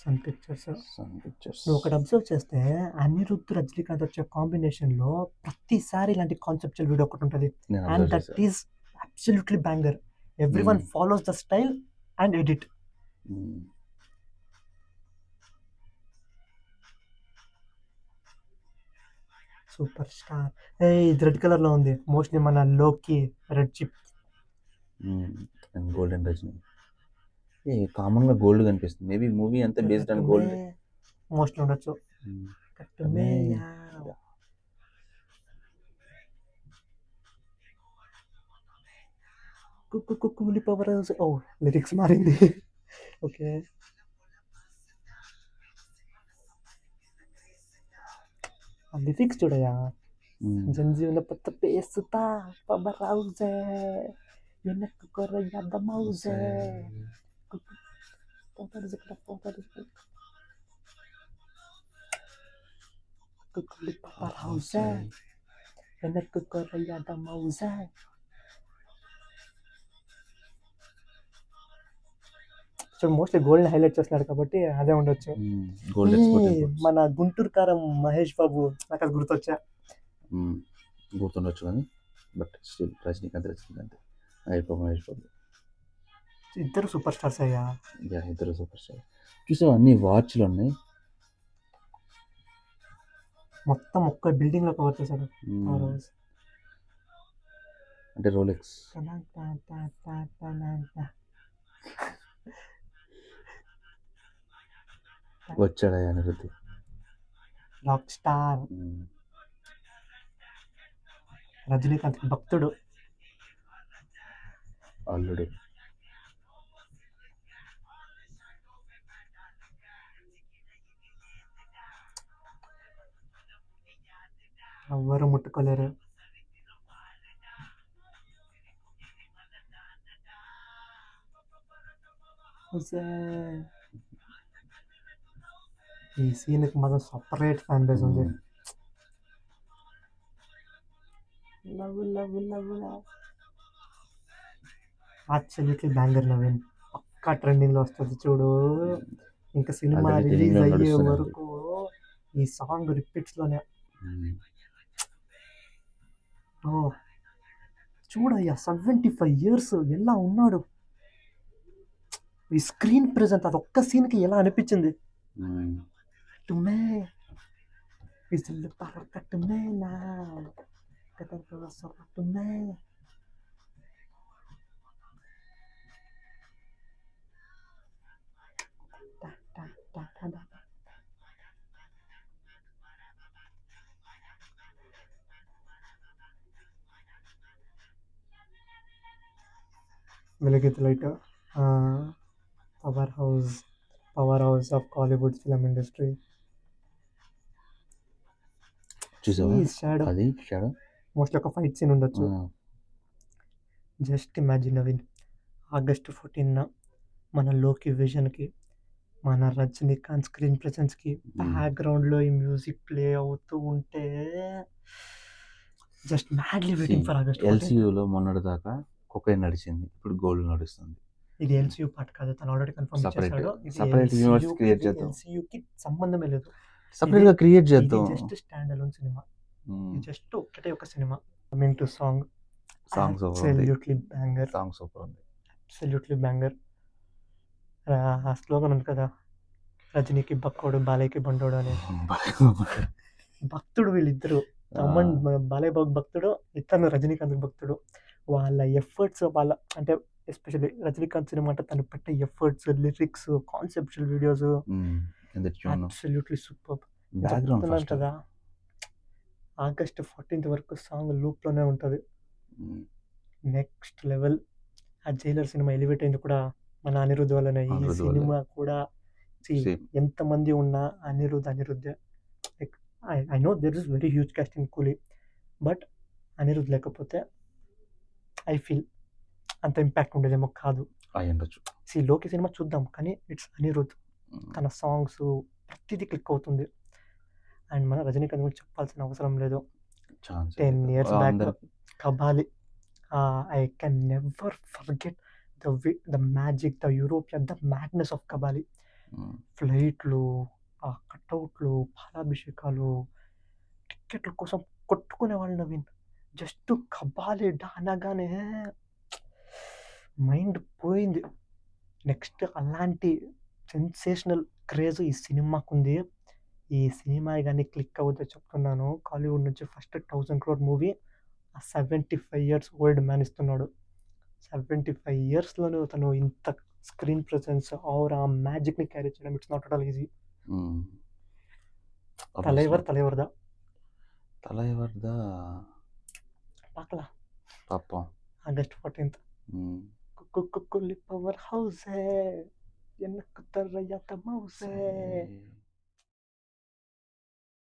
Sun pictures. Sun pictures. నువ్వు ఒకటి observe చేస్తే అనిరుద్ధ్, రజనీకాంత్ వచ్చే కాంబినేషన్‌లో ప్రతిసారి ఇలాంటి కాన్సెప్చువల్ వీడియో ఒకటుంటది. నేను అండ్ అబ్జర్వ్ దట్ చేశా. Is absolutely banger. Everyone follows the style and edit. Super star. ఇది రెడ్ కలర్‌లో ఉంది. మోస్ట్‌లీ మన లోకి red chip. And golden Rajini. కామన్‌గా గోల్డ్ కనిపిస్తుంది. మేబీ మూవీ అంతా బేస్డ్ ఆన్ గోల్డ్. మోస్ట్‌లీ ఉండొచ్చు. కట్టుమే యా. Coolie power house. Oh! Lyrics మారింది. ఓకే. ఆ లిరిక్స్ చూడయ్యా. జంజీవన పత్త పేసుతా పవర్ హౌసే వెనక్కు కొరయ్యద మౌసే కూలి పవర్ హౌసే వెనక్కు కొరయ్యద మౌసే. సో మోస్ట్లీ గోల్డ్ హైలైట్ చేస్తున్నాడు కాబట్టి అదే ఉండొచ్చు. మన గుంటూరు కారం మహేష్ బాబు నాకు అది గుర్తుండొచ్చు కానీ బట్ స్టిల్ రజనీకాంత్ మహేష్ బాబు ఇద్దరు సూపర్ స్టార్స్ అయ్యా. ఇద్దరు సూపర్ స్టార్. చూసావు అన్ని వాచ్లు ఉన్నాయి మొత్తం ఒక్క బిల్డింగ్ లో కవర్ చేశాడు. అంటే రోలెక్స్. వచ్చాడా అనిరుద్ధి రాక్ స్టార్. రజనీకాంత్ భక్తుడు, అల్లుడు. ఎవ్వరు ముట్టుకోలేరు. ఈ సీన్కి మాత్రం సపరేట్ ఫ్యాన్ బేస్ ఉంది. Love love love absolutely banger Naveen. పక్కా ట్రెండింగ్ లో వస్తుంది చూడు. ఇంకా సినిమా రిలీజ్ అయ్యే వరకు ఈ సాంగ్ రిపీట్స్ లోనే. చూడయ్యా 75 years ఎలా ఉన్నాడు. ఈ స్క్రీన్ ప్రెజెంట్ అది ఒక్క సీన్ కి ఎలా అనిపించింది. తుమ్మే విజిల్ పరకట్టుమే నా కథమే. వెలుగెత్తు light. Power house of Kollywood film industry. Mostly ఒక ఫైట్ సీన్ ఉండొచ్చు. జస్ట్ ఇమాజిన్ నవీన్, August 14 మన లోకి విజన్కి, మన రజనీకాంత్ స్క్రీన్ ప్రెసెన్స్కి బ్యాక్గ్రౌండ్లో ఈ మ్యూజిక్ ప్లే అవుతూ ఉంటే just madly waiting for August. ఎల్సీయూలో మొన్నటి దాకా కొకైన్ నడిచింది, ఇప్పుడు గోల్డ్ నడుస్తుంది. ఇది ఎల్సీయూ పార్ట్ కాదు, తను ఆల్రెడీ కన్ఫర్మ్ చేశాడు. సెపరేట్ యూనివర్స్ క్రియేట్ చేద్దాం. ఎల్సీయూకి సంబంధమే లేదు, సెపరేట్ గా క్రియేట్ చేద్దాం. Just stand alone cinema, just ఒకటే ఒక cinema. Coming to songs absolutely banger. Song super ఉంది, అబ్సల్యూట్లీ బ్యాంగర్. ఆ స్లోగన్ ఉంది కదా, రజనీకి బక్కోడు బాలయ్యకి బండోడు అని. భక్తుడు వీళ్ళిద్దరు. బాలయ్య బాబు భక్తుడు, ఇతను రజనీకాంత్ భక్తుడు. వాళ్ళ ఎఫర్ట్స్, వాళ్ళ అంటే ఎస్పెషల్లీ రజనీకాంత్ సినిమా అంటే తను పెట్టే efforts, lyrics, conceptual videos absolutely super. చెప్తున్నాను కదా, August 14 వరకు సాంగ్ లూప్లోనే ఉంటుంది. Next level. ఆ జైలర్ సినిమా ఎలివేట్ అయింది కూడా మన అనిరుద్ధ్ వల్లనే. ఈ సినిమా కూడా ఎంతమంది ఉన్నా అనిరుద్ధే. I know there is very huge cast in Coolie, but Anirudh లేకపోతే ఐ ఫీల్ అంత ఇంపాక్ట్ ఉండేదేమో కాదు. లోకి సినిమా చూద్దాం, కానీ ఇట్స్ అనిరుద్ధ్. తన సాంగ్స్ ప్రతిదీ క్లిక్ అవుతుంది. అండ్ మన రజనీకాంత్ గురించి చెప్పాల్సిన అవసరం లేదు. 10 years back Kabali, I can never forget the magic, the European, the madness of Kabali. Um, ఫ్లైట్లు, ఆ కటౌట్లు, పాలాభిషేకాలు, టిక్కెట్ల కోసం కొట్టుకునేవాళ్ళు నవీన్. జస్ట్ కబాలీ అనగానే మైండ్ పోయింది. నెక్స్ట్ అలాంటి సెన్సేషనల్ క్రేజ్ ఈ సినిమాకుంది. ఈ సినిమా గాని క్లిక్ అవుతే చెప్తున్నాను, కాలీవుడ్ నుంచి ఫస్ట్ 1000 క్రోర్ మూవీ ఆ 75 ఇయర్స్ ఓల్డ్ మ్యాన్ ఇస్తున్నాడు. 75 ఇయర్స్‌లోనే తను ఇంత స్క్రీన్ ప్రెజెన్స్, ఔరా, మ్యాజిక్‌ని క్యారీ చేయడం it's not at all easy. Um. అబ్బా, தலைவர்దా తల ఎవరిదా பார்க்கலாம் పాపం. August 14th. ఉమ్. కుక్కు కుక్కు పవర్ హౌసే, ఎన్నకు తర్రయ్యాత మౌసే. సరే.